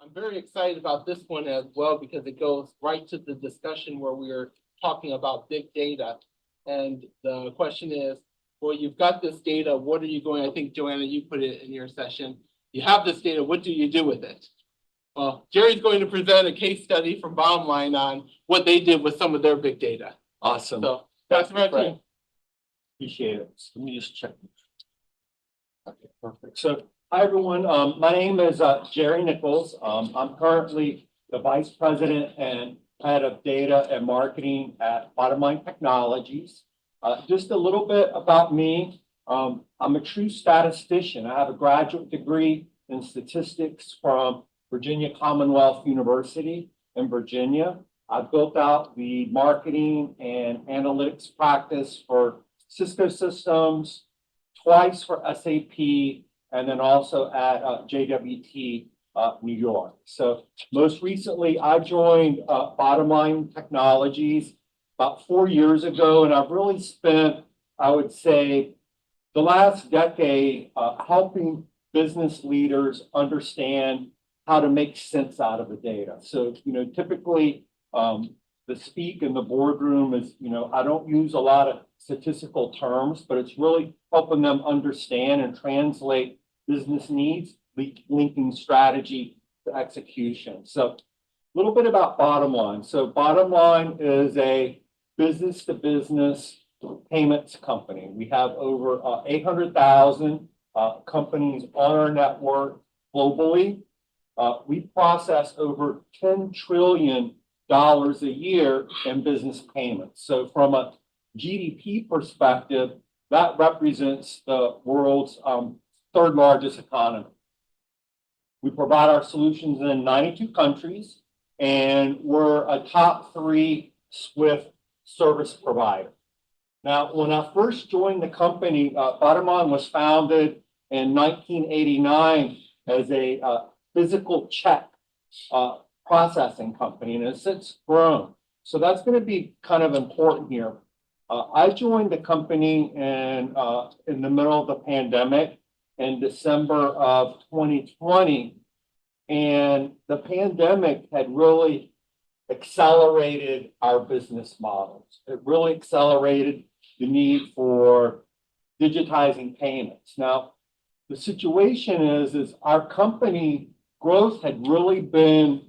I'm very excited about this one as well because it goes right to the discussion where we are talking about big data. And the question is, well, you've got this data, what are you going, I think, Joanna, you put it in your session. You have this data, what do you do with it? Well, Jerry's going to present a case study from Bottomline on what they did with some of their big data. Awesome. So that's right. Appreciate it. So let me just check. Okay, perfect. So hi, everyone. My name is Jerry Nichols. I'm currently the Vice President and Head of Data and Marketing at Bottomline Technologies. Just a little bit about me. I'm a true statistician. I have a graduate degree in statistics from Virginia Commonwealth University in Virginia. I built out the marketing and analytics practice for Cisco Systems, twice for SAP, and then also at JWT New York. So most recently, I joined Bottomline Technologies about 4 years ago, and I've really spent, I would say, the last decade helping business leaders understand how to make sense out of the data. So, typically the speak in the boardroom is, I don't use a lot of statistical terms, but it's really helping them understand and translate business needs, linking strategy to execution. So a little bit about Bottomline. So Bottomline is a business-to-business payments company. We have over 800,000 companies on our network globally. We process over $10 trillion a year in business payments. So from a GDP perspective, that represents the world's third largest economy. We provide our solutions in 92 countries, and we're a top 3 SWIFT service provider. Now, when I first joined the company, Bottomline was founded in 1989 as a physical check processing company, and it's since grown. So that's going to be kind of important here. I joined the company in the middle of the pandemic in December of 2020, and the pandemic had really accelerated our business models. It really accelerated the need for digitizing payments. Now, the situation is our company growth had really been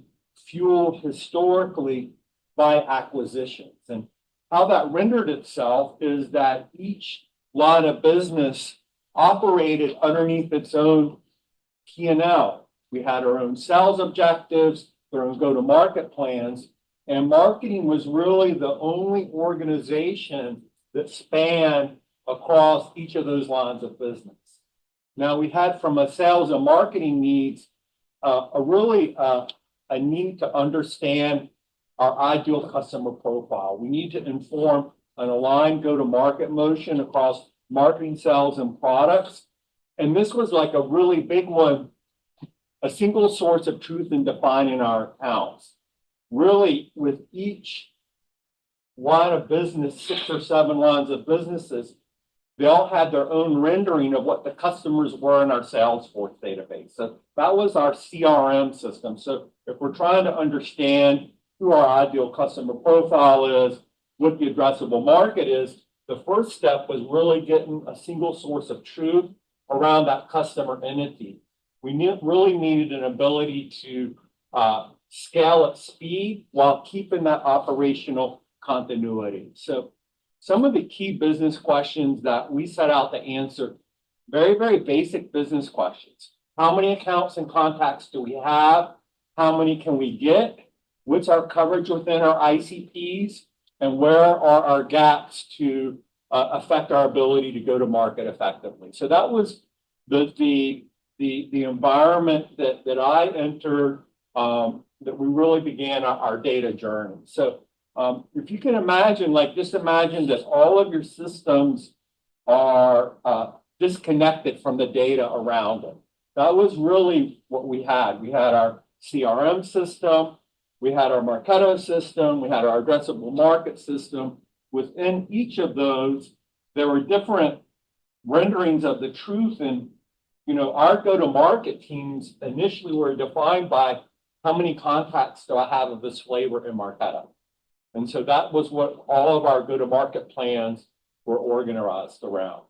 fueled historically by acquisitions. And how that rendered itself is that each line of business operated underneath its own P&L. We had our own sales objectives, our own go-to-market plans, and marketing was really the only organization that spanned across each of those lines of business. Now, we had from a sales and marketing needs, a need to understand our ideal customer profile. We need to inform an aligned go-to-market motion across marketing, sales, and products. And this was like a really big one, a single source of truth in defining our accounts. Really, with each line of business, 6 or 7 lines of businesses, they all had their own rendering of what the customers were in our Salesforce database. So that was our CRM system. So if we're trying to understand who our ideal customer profile is, what the addressable market is, the first step was really getting a single source of truth around that customer entity. We really needed an ability to scale at speed while keeping that operational continuity. So some of the key business questions that we set out to answer, very, very basic business questions. How many accounts and contacts do we have? How many can we get? What's our coverage within our ICPs? And where are our gaps to affect our ability to go to market effectively? So that was the environment that I entered, that we really began our data journey. So if you can imagine, just imagine that all of your systems are disconnected from the data around it. That was really what we had. We had our CRM system, we had our Marketo system, we had our addressable market system. Within each of those, there were different renderings of the truth. And, our go-to-market teams initially were defined by how many contacts do I have of this flavor in Marketo? And so that was what all of our go-to-market plans were organized around.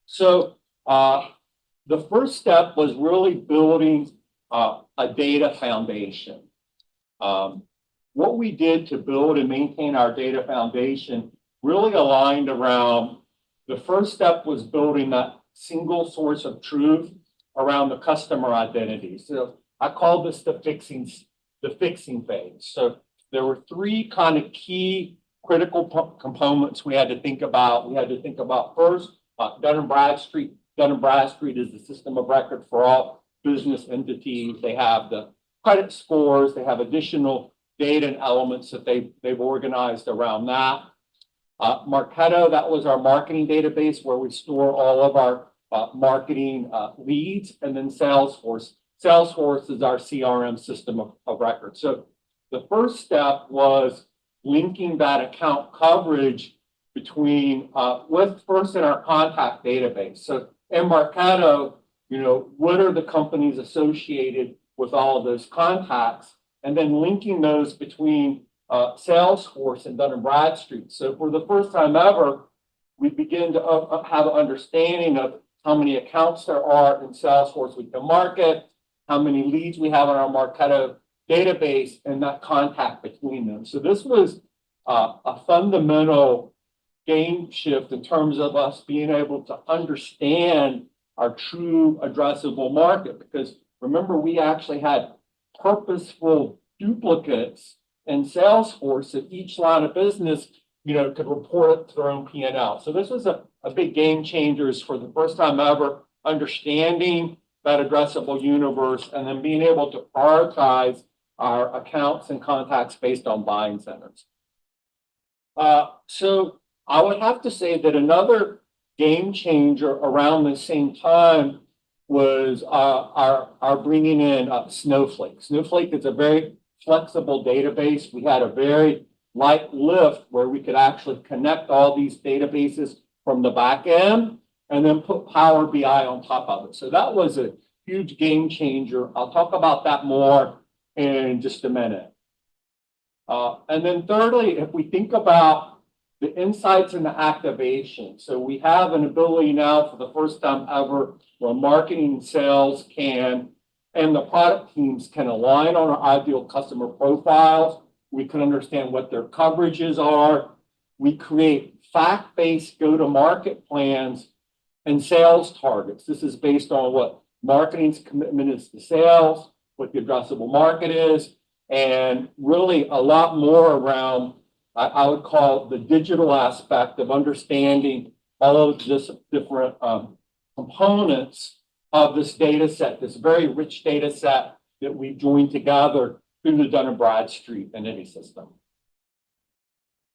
So the first step was really building a data foundation. What we did to build and maintain our data foundation really aligned around the first step was building that single source of truth around the customer identity. So I call this the fixing phase. So there were three kind of key critical components we had to think about. We had to think about first, Dun & Bradstreet. Dun & Bradstreet is the system of record for all business entities. They have the credit scores. They have additional data and elements that they've organized around that. Marketo, that was our marketing database where we store all of our marketing leads, and then Salesforce. Salesforce is our CRM system of record. So the first step was linking that account coverage between with first in our contact database. So in Marketo, what are the companies associated with all of those contacts, and then linking those between Salesforce and Dun & Bradstreet. So for the first time ever, we begin to have an understanding of how many accounts there are in Salesforce we can market, how many leads we have on our Marketo database, and that contact between them. So this was a fundamental game shift in terms of us being able to understand our true addressable market, because remember, we actually had purposeful duplicates in Salesforce that each line of business, could report it to their own P&L. So this was a big game changers for the first time ever, understanding that addressable universe and then being able to prioritize our accounts and contacts based on buying centers. So I would have to say that another game changer around the same time was our bringing in Snowflake. Snowflake is a very flexible database. We had a very light lift where we could actually connect all these databases from the back end and then put Power BI on top of it. So that was a huge game changer. I'll talk about that more in just a minute. And then thirdly, if we think about the insights and the activation. So we have an ability now for the first time ever where marketing and sales can, and the product teams can align on our ideal customer profiles. We can understand what their coverages are. We create fact-based go-to-market plans and sales targets. This is based on what marketing's commitment is to sales, what the addressable market is, and really a lot more around, I would call the digital aspect of understanding all of this different components of this data set, this very rich data set that we've joined together through the Dun & Bradstreet entity system.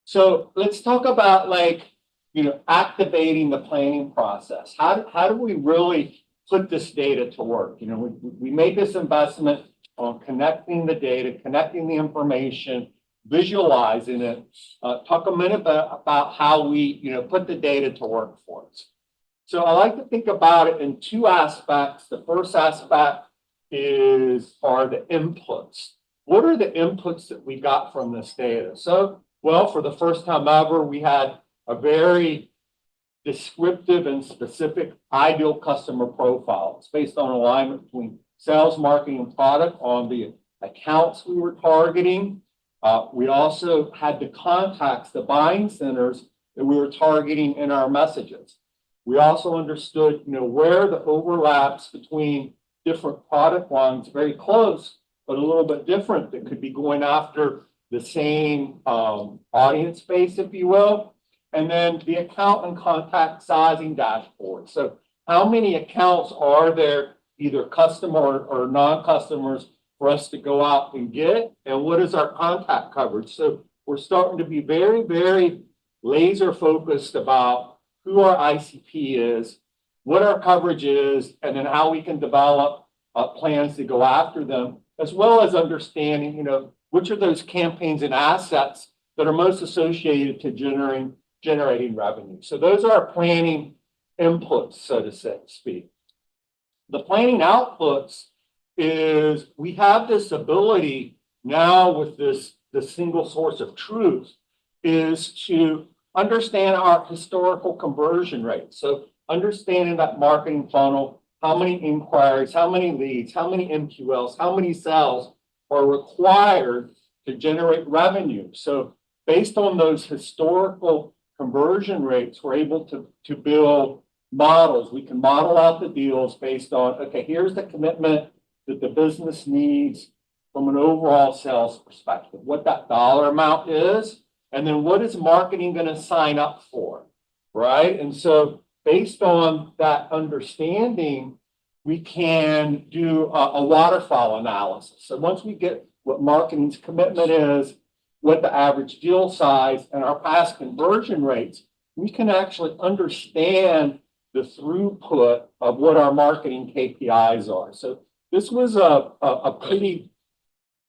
So let's talk about activating the planning process. How do we really put this data to work? We made this investment on connecting the data, connecting the information, visualizing it. Talk a minute about how we put the data to work for us. So I like to think about it in two aspects. The first aspect are the inputs. What are the inputs that we got from this data? So, well, for the first time ever, we had a very descriptive and specific ideal customer profile. It's based on alignment between sales, marketing, and product on the accounts we were targeting. We also had the contacts, the buying centers that we were targeting in our messages. We also understood, where the overlaps between different product lines, very close, but a little bit different, that could be going after the same audience base, if you will. And then the account and contact sizing dashboard. So how many accounts are there, either customer or non-customers, for us to go out and get? And what is our contact coverage? So we're starting to be very, very laser focused about who our ICP is, what our coverage is, and then how we can develop plans to go after them, as well as understanding, which are those campaigns and assets that are most associated to generating revenue. So those are our planning inputs, so to speak. The planning outputs is we have this ability now with this single source of truth is to understand our historical conversion rate. So understanding that marketing funnel, how many inquiries, how many leads, how many MQLs, how many sales are required to generate revenue. So based on those historical conversion rates, we're able to build models. We can model out the deals based on, okay, here's the commitment that the business needs from an overall sales perspective, what that dollar amount is, and then what is marketing going to sign up for, right? And so based on that understanding, we can do a waterfall analysis. So once we get what marketing's commitment is, what the average deal size and our past conversion rates, we can actually understand the throughput of what our marketing KPIs are. So this was a pretty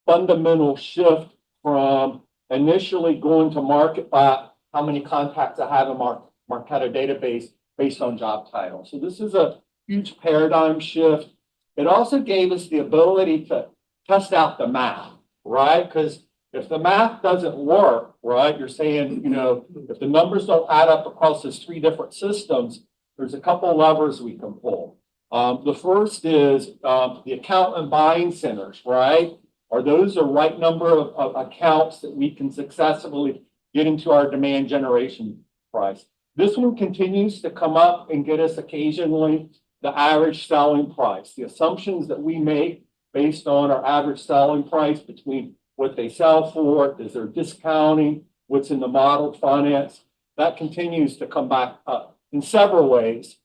fundamental shift from initially going to market by how many contacts I have in Marketo database based on job title. So this is a huge paradigm shift. It also gave us the ability to test out the math, right? Because if the math doesn't work, right, you're saying, if the numbers don't add up across those 3 different systems, there's a couple of levers we can pull. The first is the account and buying centers, right? Are those the right number of accounts that we can successfully get into our demand generation price? This one continues to come up and get us occasionally the average selling price. The assumptions that we make based on our average selling price between what they sell for, is there discounting, what's in the modeled finance, that continues to come back up in several ways.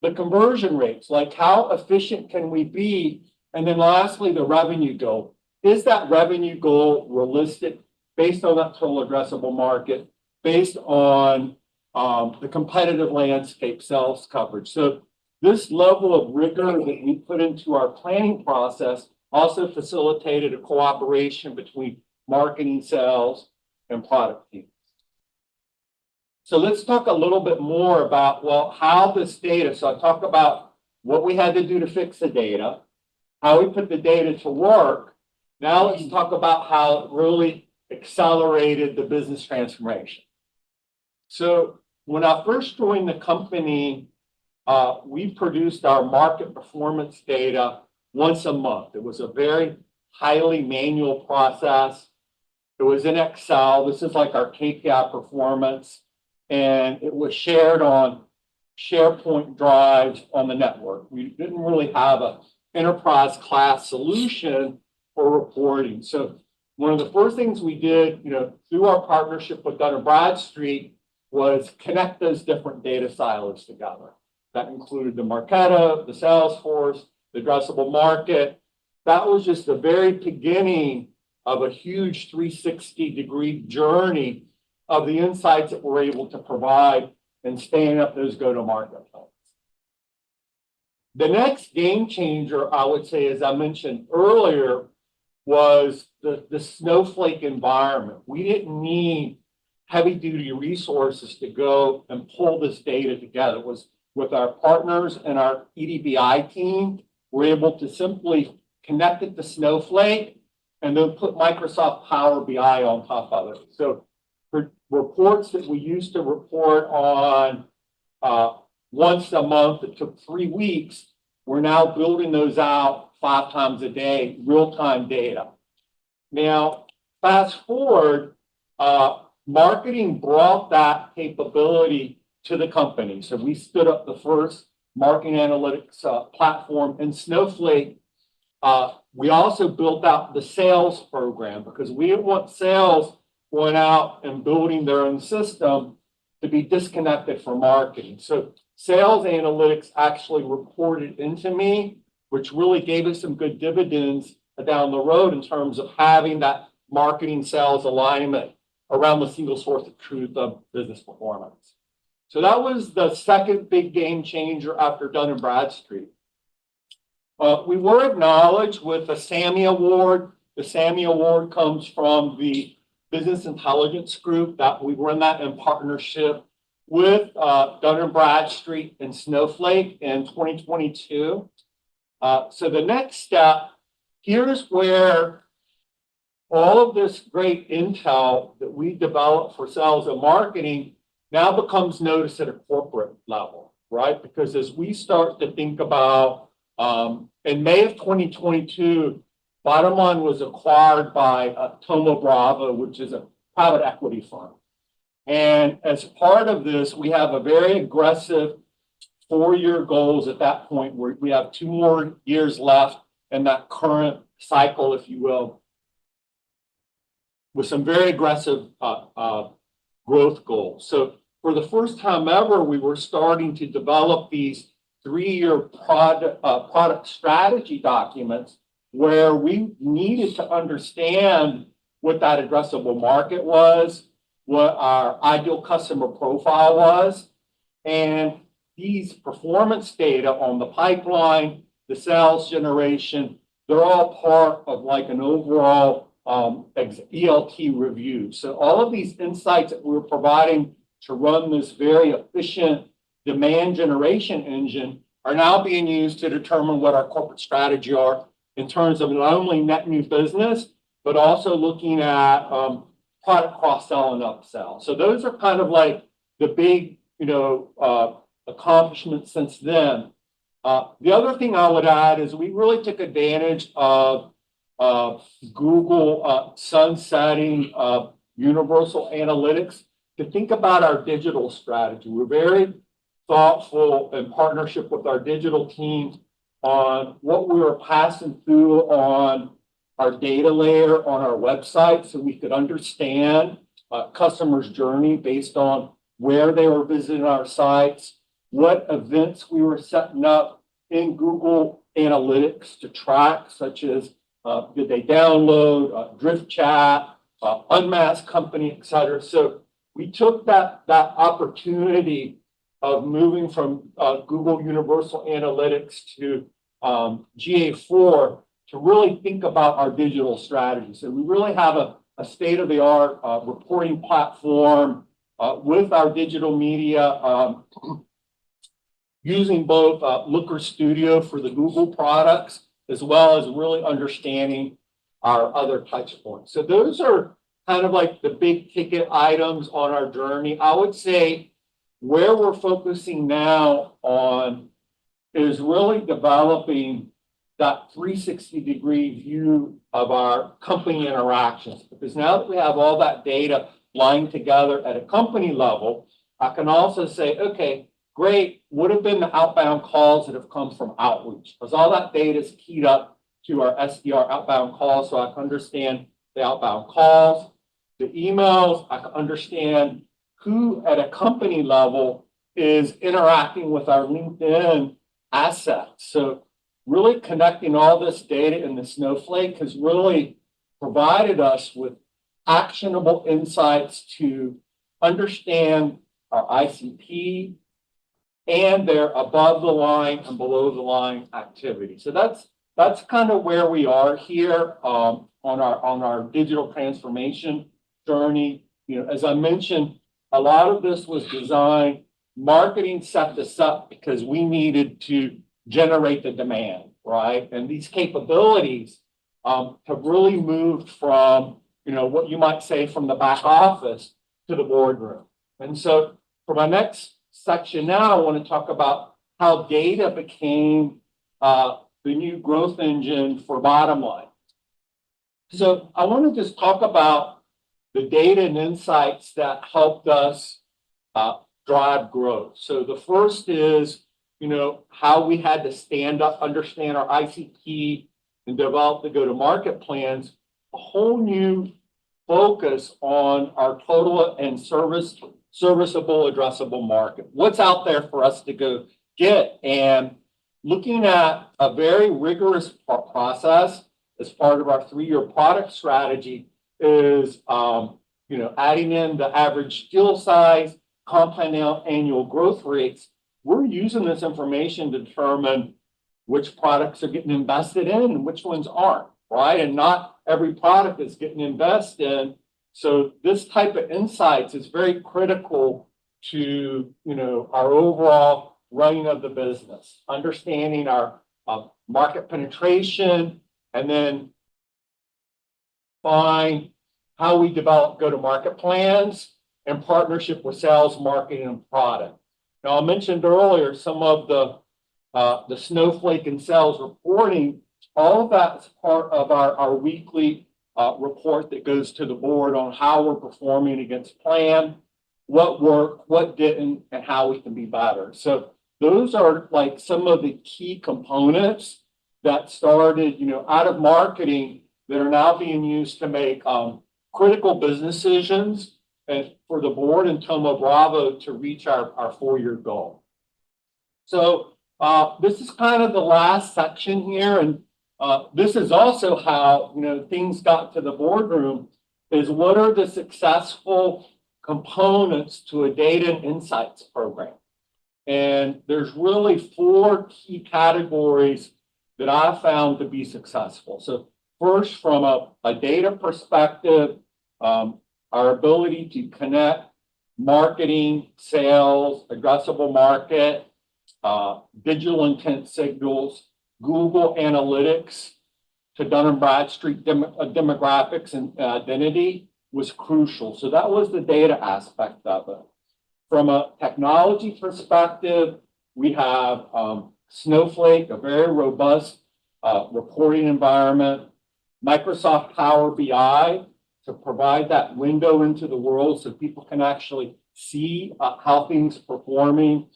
The conversion rates, like how efficient can we be? And then lastly, the revenue goal. Is that revenue goal realistic based on that total addressable market, based on the competitive landscape sales coverage? So this level of rigor that we put into our planning process also facilitated a cooperation between marketing, sales, and product teams. So let's talk a little bit more about, well, how this data, so I talked about what we had to do to fix the data, how we put the data to work. Now let's talk about how it really accelerated the business transformation. So when I first joined the company, we produced our market performance data once a month. It was a very highly manual process. It was in Excel. This is like our KPI performance. And it was shared on SharePoint drives on the network. We didn't really have an enterprise class solution for reporting. So one of the first things we did, through our partnership with Dun & Bradstreet was connect those different data silos together. That included the Marketo, the Salesforce, the addressable market. That was just the very beginning of a huge 360-degree journey of the insights that we're able to provide and standing up those go-to-market plans. The next game changer, I would say, as I mentioned earlier, was the Snowflake environment. We didn't need heavy-duty resources to go and pull this data together. It was with our partners and our EDBI team, we're able to simply connect it to Snowflake and then put Microsoft Power BI on top of it. So for reports that we used to report on once a month, it took 3 weeks, we're now building those out 5 times a day, real-time data. Now, fast forward, marketing brought that capability to the company. So we stood up the first marketing analytics platform in Snowflake. We also built out the sales program because we didn't want sales going out and building their own system to be disconnected from marketing. So sales analytics actually reported into me, which really gave us some good dividends down the road in terms of having that marketing sales alignment around the single source of truth of business performance. So that was the second big game changer after Dun & Bradstreet. We were acknowledged with a SAMMY Award. The SAMMY Award comes from the Business Intelligence Group that we run that in partnership with Dun & Bradstreet and Snowflake in 2022. So the next step here's where all of this great intel that we develop for sales and marketing now becomes noticed at a corporate level, right? Because as we start to think about, in May of 2022, Bottomline was acquired by Thoma Bravo, which is a private equity firm. And as part of this, we have a very aggressive 4-year goals at that point, where we have 2 more years left in that current cycle, if you will, with some very aggressive growth goals. So for the first time ever, we were starting to develop these 3-year product strategy documents where we needed to understand what that addressable market was, what our ideal customer profile was, and these performance data on the pipeline, the sales generation, they're all part of like an overall ELT review. So all of these insights that we're providing to run this very efficient demand generation engine are now being used to determine what our corporate strategy are in terms of not only net new business, but also looking at product cross-sell and upsell. So those are kind of like the big, accomplishments since then. The other thing I would add is we really took advantage of Google sunsetting universal analytics to think about our digital strategy. We're very thoughtful in partnership with our digital teams on what we were passing through on our data layer on our website, so we could understand customers' journey based on where they were visiting our sites, what events we were setting up in Google Analytics to track, such as did they download, drift chat, unmasked company, et cetera. So we took that opportunity of moving from Google Universal Analytics to GA4 to really think about our digital strategy. So we really have a state-of-the-art reporting platform with our digital media, using both Looker Studio for the Google products, as well as really understanding our other touch points. So those are kind of like the big ticket items on our journey. I would say where we're focusing now on is really developing that 360-degree view of our company interactions. Because now that we have all that data lying together at a company level, I can also say, okay, great, what have been the outbound calls that have come from outreach? Because all that data is keyed up to our SDR outbound calls, so I can understand the outbound calls, the emails, I can understand who at a company level is interacting with our LinkedIn assets. So really connecting all this data in the Snowflake has really provided us with actionable insights to understand our ICP and their above the line and below the line activity. So that's kind of where we are here on our digital transformation journey. As I mentioned, a lot of this was designed, marketing set this up because we needed to generate the demand, right? And these capabilities have really moved from, what you might say from the back office to the boardroom. And so for my next section now, I want to talk about how data became the new growth engine for Bottomline. So I want to just talk about the data and insights that helped us drive growth. So the first is, how we had to stand up, understand our ICP, and develop the go-to-market plans, a whole new focus on our total and serviceable addressable market. What's out there for us to go get? And looking at a very rigorous process as part of our 3-year product strategy is, adding in the average deal size, compound annual growth rates. We're using this information to determine which products are getting invested in and which ones aren't, right? And not every product is getting invested in. So this type of insights is very critical to, our overall running of the business, understanding our market penetration and then find how we develop go-to-market plans in partnership with sales, marketing, and product. Now, I mentioned earlier some of the snowflake and sales reporting. All of that's part of our weekly report that goes to the board on how we're performing against plan, what worked, what didn't, and how we can be better. So those are like some of the key components that started, out of marketing that are now being used to make critical business decisions and for the board and Tomo Bravo to reach our 4-year goal. So this is kind of the last section here, and this is also how things got to the boardroom. Is what are the successful components to a data and insights program? And there's really 4 key categories that I found to be successful. So first, from a data perspective, our ability to connect marketing, sales, addressable market, digital intent signals, Google Analytics to Dun & Bradstreet demographics and identity was crucial. So that was the data aspect of it. From a technology perspective, we have Snowflake, a very robust reporting environment, Microsoft Power BI to provide that window into the world so people can actually see how things are performing.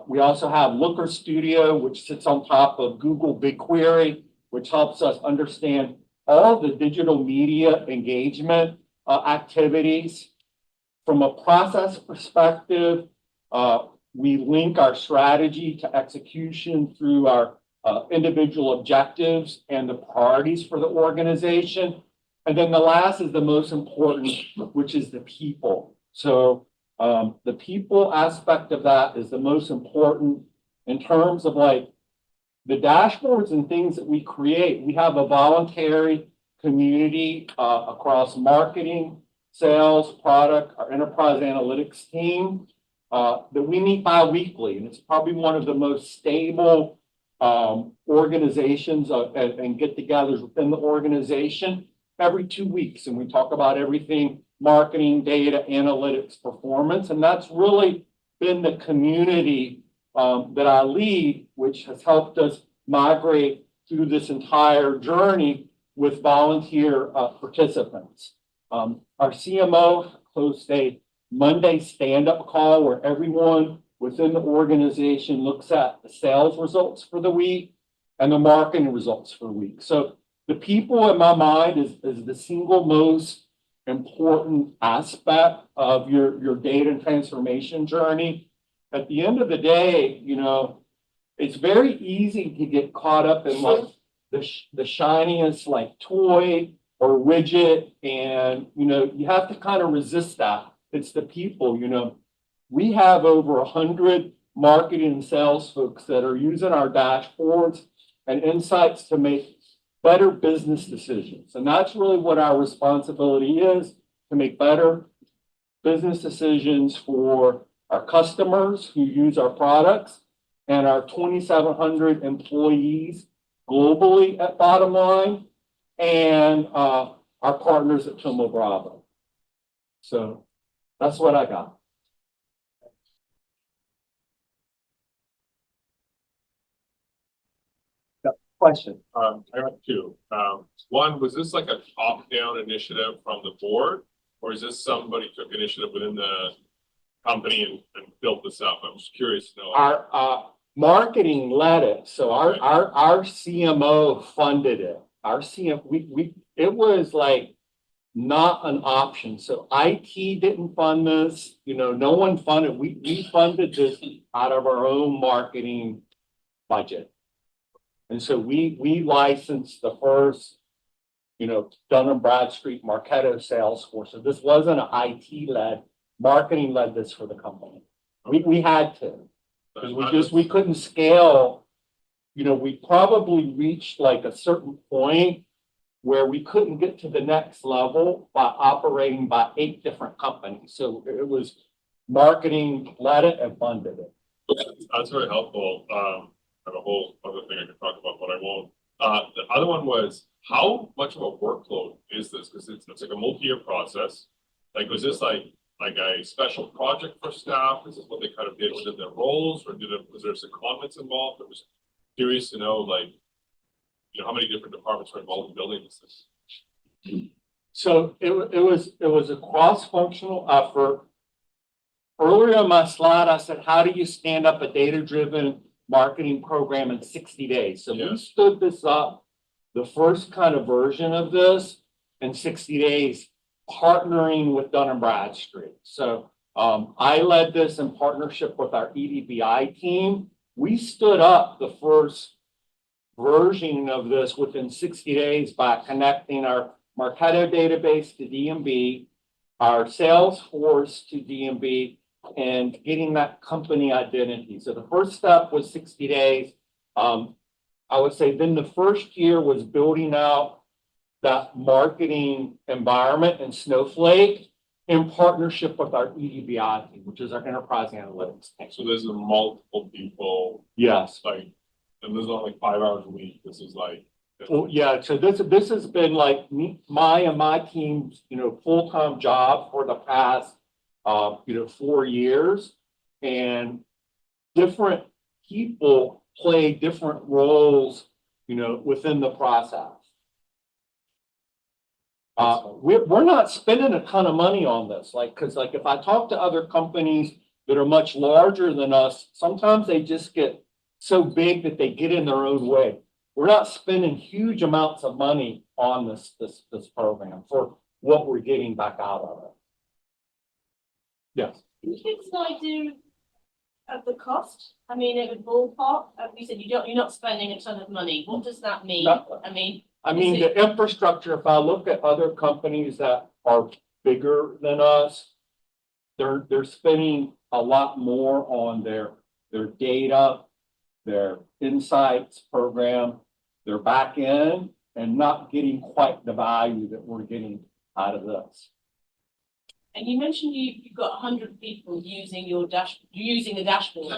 We also have Looker Studio, which sits on top of Google BigQuery, which helps us understand all the digital media engagement activities. From a process perspective, we link our strategy to execution through our individual objectives and the priorities for the organization. And then the last is the most important, which is the people. So the people aspect of that is the most important in terms of like the dashboards and things that we create. We have a voluntary community across marketing, sales, product, our enterprise analytics team that we meet bi-weekly. And it's probably one of the most stable organizations and get-togethers within the organization every 2 weeks. And we talk about everything marketing, data, analytics, performance. And that's really been the community that I lead, which has helped us migrate through this entire journey with volunteer participants. Our CMO hosts a Monday stand-up call where everyone within the organization looks at the sales results for the week and the marketing results for the week. So the people in my mind is the single most important aspect of your data and transformation journey. At the end of the day, it's very easy to get caught up in like the shiniest like toy or widget, and you have to kind of resist that. It's the people. We have over 100 marketing and sales folks that are using our dashboards and insights to make better business decisions. And that's really what our responsibility is, to make better business decisions for our customers who use our products and our 2,700 employees globally at Bottomline and our partners at Tomo Bravo. So that's what I got. Question. I got 2. One, was this like a top-down initiative from the board, or is this somebody took initiative within the company and built this up? I'm just curious to know. Our marketing led it, so our CMO funded it. Our CMO, it was like not an option. So IT didn't fund this. No one funded. We funded this out of our own marketing budget. And so we licensed the first, Dun & Bradstreet Marketo sales force. So this wasn't an IT-led, marketing led this for the company. We had to, because we couldn't scale. We probably reached like a certain point where we couldn't get to the next level by operating by 8 different companies. So it was marketing led it and funded it. That's very helpful. I have a whole other thing I could talk about, but I won't. The other one was, how much of a workload is this? Because it's like a multi-year process. Like, was this like a special project for staff? Is this what they kind of did within their roles, or was there some comments involved? I was curious to know, like, how many different departments were involved in building this? So it was a cross-functional effort. Earlier in my slide, I said, how do you stand up a data-driven marketing program in 60 days? So Yeah. we stood this up, the first kind of version of this in 60 days, partnering with Dun & Bradstreet. So I led this in partnership with our EDBI team. We stood up the first version of this within 60 days by connecting our Marketo database to DMB, our Salesforce to DMB, and getting that company identity. So the first step was 60 days. I would say then the first year was building out that marketing environment in Snowflake in partnership with our EDBI team, which is our enterprise analytics team. So there's multiple people, Yes. like, and this is not like 5 hours a week. This is like. Well, yeah, so this has been like my team's, full-time job for the past, 4 years. And different people play different roles, within the process. We're not spending a ton of money on this, because if I talk to other companies that are much larger than us, sometimes they just get so big that they get in their own way. We're not spending huge amounts of money on this program for what we're getting back out of it. Yes. Can you give us an idea of the cost? I mean, in a ballpark, you said you're not spending a ton of money. What does that mean? No. I mean, The infrastructure, if I look at other companies that are bigger than us, they're spending a lot more on their data, their insights program, their back end, and not getting quite the value that we're getting out of this. and you mentioned you've got 100 people using the dashboard.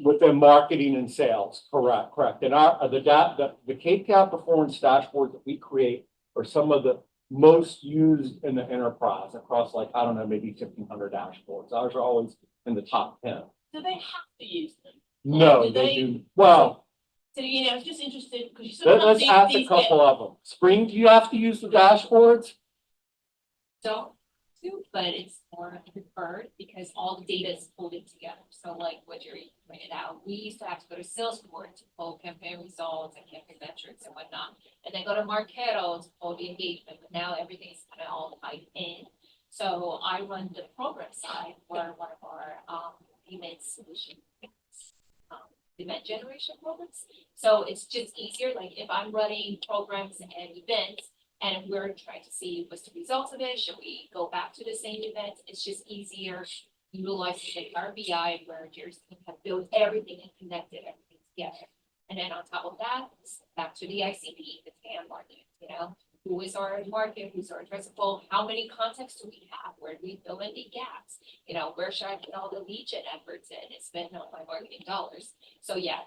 Within marketing and sales, correct. And the KPI performance dashboards that we create are some of the most used in the enterprise across maybe 1,500 dashboards. Ours are always in the top 10. Do they have to use them? No, Do they do. Well, So, I was just interested because you sometimes let's ask a couple of them. Spring, do you have to use the dashboards? Don't do, but it's more preferred because all the data is pulled in together. So like what Jerry pointed out, we used to have to go to Salesforce to pull campaign results and campaign metrics and whatnot. And then go to Marketo to pull the engagement, but now everything's kind of all tied in. So I run the program side where one of our event solution event generation programs. So it's just easier, like if I'm running programs and events, and we're trying to see what's the results of it, should we go back to the same event? It's just easier utilizing the RBI where Jerry's team have built everything and connected everything together. And then on top of that, it's back to the ICP, the TAM market, who is our market, who's our addressable, how many contexts do we have, where do we fill in the gaps, where should I put all the lead gen efforts in and spend all my marketing dollars? So yeah,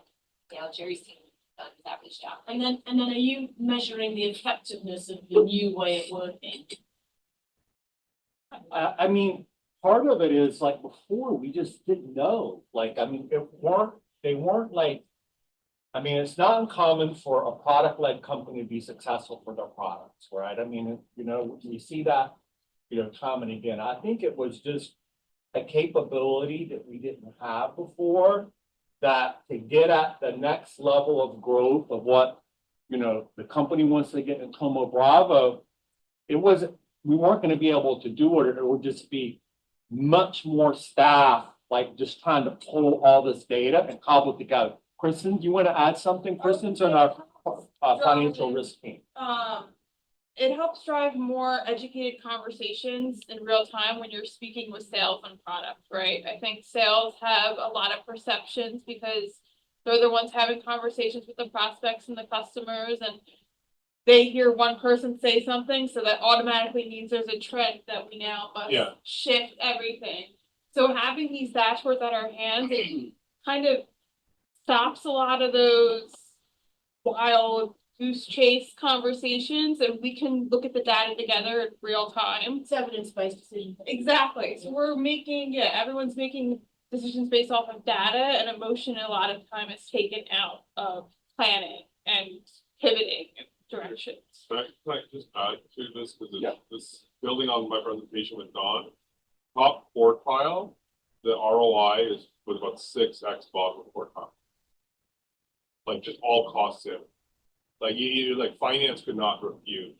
Jerry's team done that reached out. And then are you measuring the effectiveness of the new way of working? I mean, part of it is like before we just didn't know. It's not uncommon for a product-led company to be successful for their products, right? I mean, we see that, time and again. I think it was just a capability that we didn't have before, that to get at the next level of growth of what, the company wants to get in Tomo Bravo, we weren't going to be able to do it. It would just be much more staff, just trying to pull all this data and cobble it together. Kristen, do you want to add something? Kristen's on our financial risk team. It helps drive more educated conversations in real time when you're speaking with sales and product, right? I think sales have a lot of perceptions because they're the ones having conversations with the prospects and the customers, and they hear one person say something, so that automatically means there's a trend that we now must shift everything. So having these dashboards at our hands, it kind of stops a lot of those wild goose chase conversations and we can look at the data together in real time. It's evidence-based decision. Exactly. So we're making, everyone's making decisions based off of data, and emotion a lot of time is taken out of planning and pivoting directions. Can I just add to this, because Yeah. this, building on my presentation with Don, top quartile, the ROI was about 6x bottom quartile. Like just all costs in. Like like finance could not refute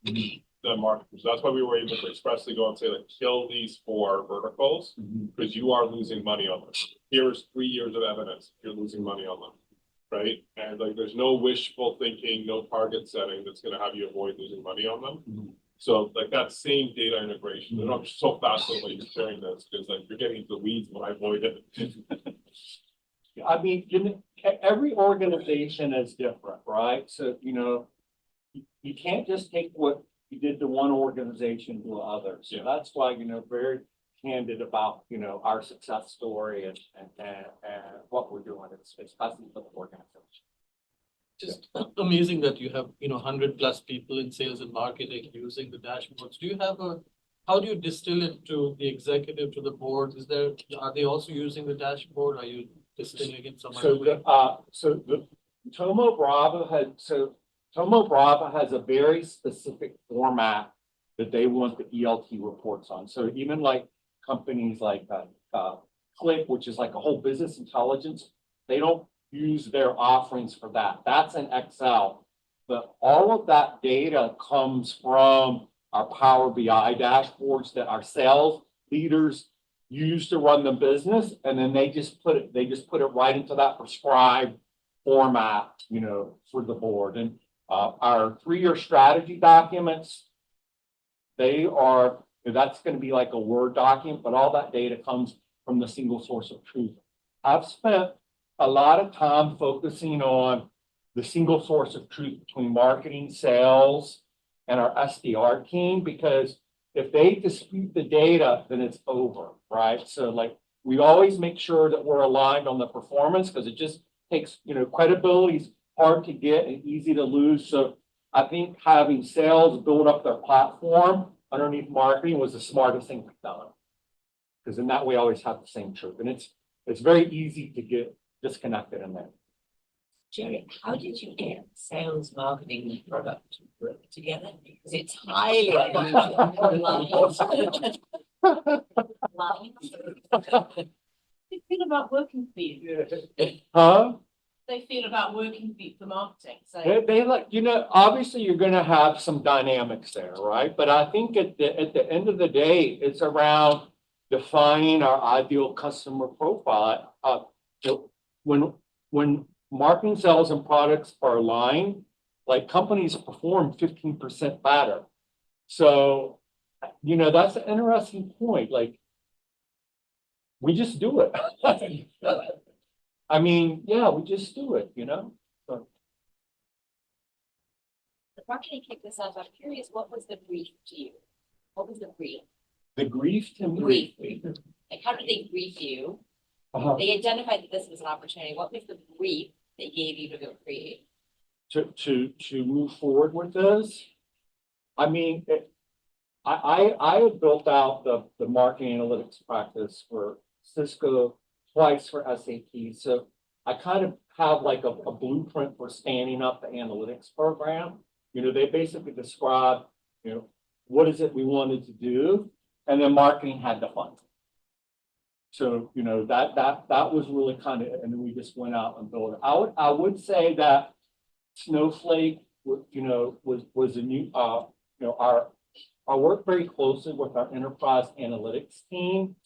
the market. So that's why we were able to expressly go and say, like, kill these 4 verticals, because you are losing money on them. Here's 3 years of evidence, you're losing money on them. Right? And like, there's no wishful thinking, no target setting that's gonna have you avoid losing money on them. So like that same data integration, and I'm so fascinated when you're sharing this, because like you're getting into the weeds when I avoid it. I mean, every organization is different, right? So, you can't just take what you did to one organization to others. So Yeah. that's why, very candid about, our success story and what we're doing. It's custom for the organization. Just amazing that you have, 100+ people in sales and marketing using the dashboards. Do you have how do you distill it to the executive, to the board? Are they also using the dashboard? Are you distilling it some other way? Tomo Brava has a very specific format that they want the ELT reports on. So even like companies like Click, which is like a whole business intelligence, they don't use their offerings for that. That's in Excel. But all of that data comes from our Power BI dashboards that our sales leaders use to run the business, and then they just put it right into that prescribed format, for the board. And our 3-year strategy documents, that's going to be like a Word document, but all that data comes from the single source of truth. I've spent a lot of time focusing on the single source of truth between marketing, sales, and our SDR team, because if they dispute the data, then it's over, right? So like, we always make sure that we're aligned on the performance, because it just takes, credibility is hard to get and easy to lose. So I think having sales build up their platform underneath marketing was the smartest thing we've done. Because in that way, always have the same truth. And it's very easy to get disconnected in there. Jerry, how did you get sales, marketing, and product to work together? Because it's highly unusual. They feel about working for you. Huh? They feel about working for you for marketing, so. They like, obviously you're gonna have some dynamics there, right? But I think at the end of the day, it's around defining our ideal customer profile. When marketing, sales, and products are aligned, like companies perform 15% better. So, that's an interesting point. Like, we just do it. I mean, yeah, we just do it, So, The marketing kicked this off. I'm curious, what was the brief to you? What was the brief? the grief to me. Brief. Like, how did they brief you? Uh-huh. They identified that this was an opportunity. What was the brief they gave you to go create? To move forward with this. I mean, I had built out the marketing analytics practice for Cisco, twice for SAP. So I kind of have like a blueprint for standing up the analytics program. They basically describe, what is it we wanted to do, and then marketing had to fund. So, that was really kind of, and then we just went out and built it. I would say that Snowflake, was a new, I worked very closely with our enterprise analytics team,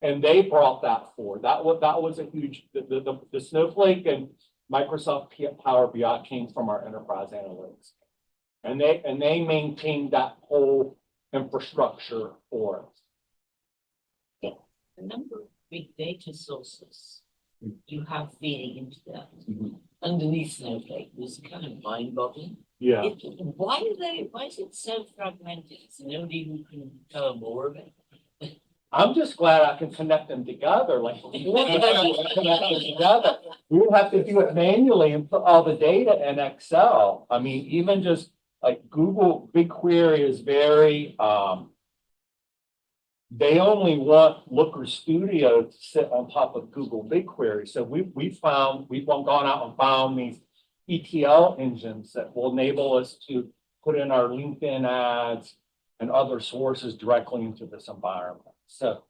and they brought that forward. That was a huge, the Snowflake and Microsoft Power BI came from our enterprise analytics. And they maintained that whole infrastructure for us. The number of big data sources you have feeding into that underneath Snowflake was kind of mind-boggling. Yeah. Why is it so fragmented? Is there nobody who can tell more of it? I'm just glad I can connect them together, like. Connect them together. We would have to do it manually and put all the data in Excel. I mean, even just like Google BigQuery is very, they only want Looker Studio to sit on top of Google BigQuery. So we've gone out and found these ETL engines that will enable us to put in our LinkedIn ads and other sources directly into this environment. So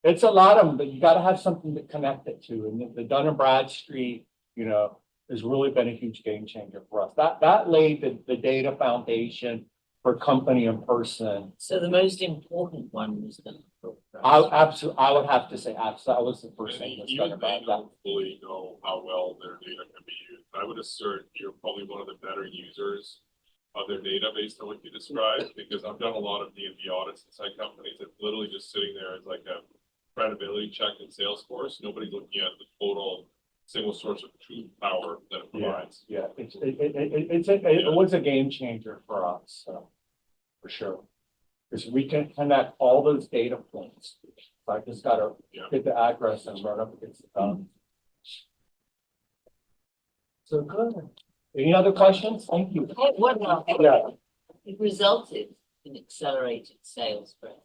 it's a lot of them, but you got to have something to connect it to. And the Dun and Bradstreet, has really been a huge game changer for us. That laid the data foundation for company and person. So the most important one was the. I would have to say absolutely. That was the first thing that's done Even about they that. don't fully know how well their data can be used. I would assert you're probably one of the better users of their data based on what you described, because I've done a lot of D&D audits inside companies that literally just sitting there as like a credibility check in Salesforce. Nobody's looking at the total single source of truth power that it provides. Yeah, it was a game changer for us, so, for sure. Because we can connect all those data points. So I just gotta get the address and run up against the. So good. Any other questions? Thank you. What now? Yeah. It resulted in accelerated sales growth.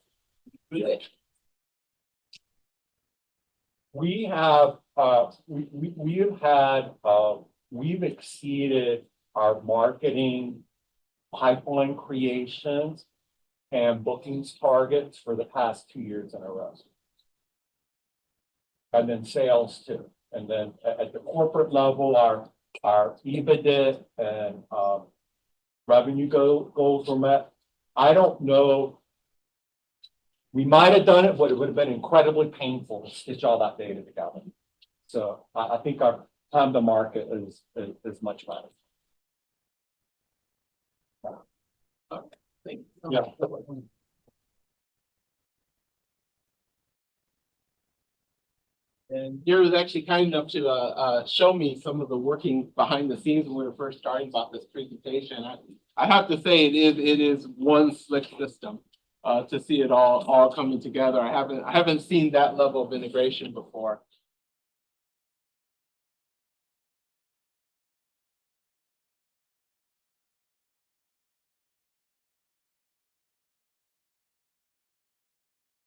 We have, we've exceeded our marketing pipeline creations and bookings targets for the past 2 years in a row. And then sales too. And then at the corporate level, our EBITDA and revenue goals were met. I don't know. We might have done it, but it would have been incredibly painful to stitch all that data together. So I think our time to market is much better. Yeah. And Gary was actually kind enough to show me some of the working behind the scenes when we were first starting about this presentation. I have to say it is one slick system to see it all coming together. I haven't seen that level of integration before.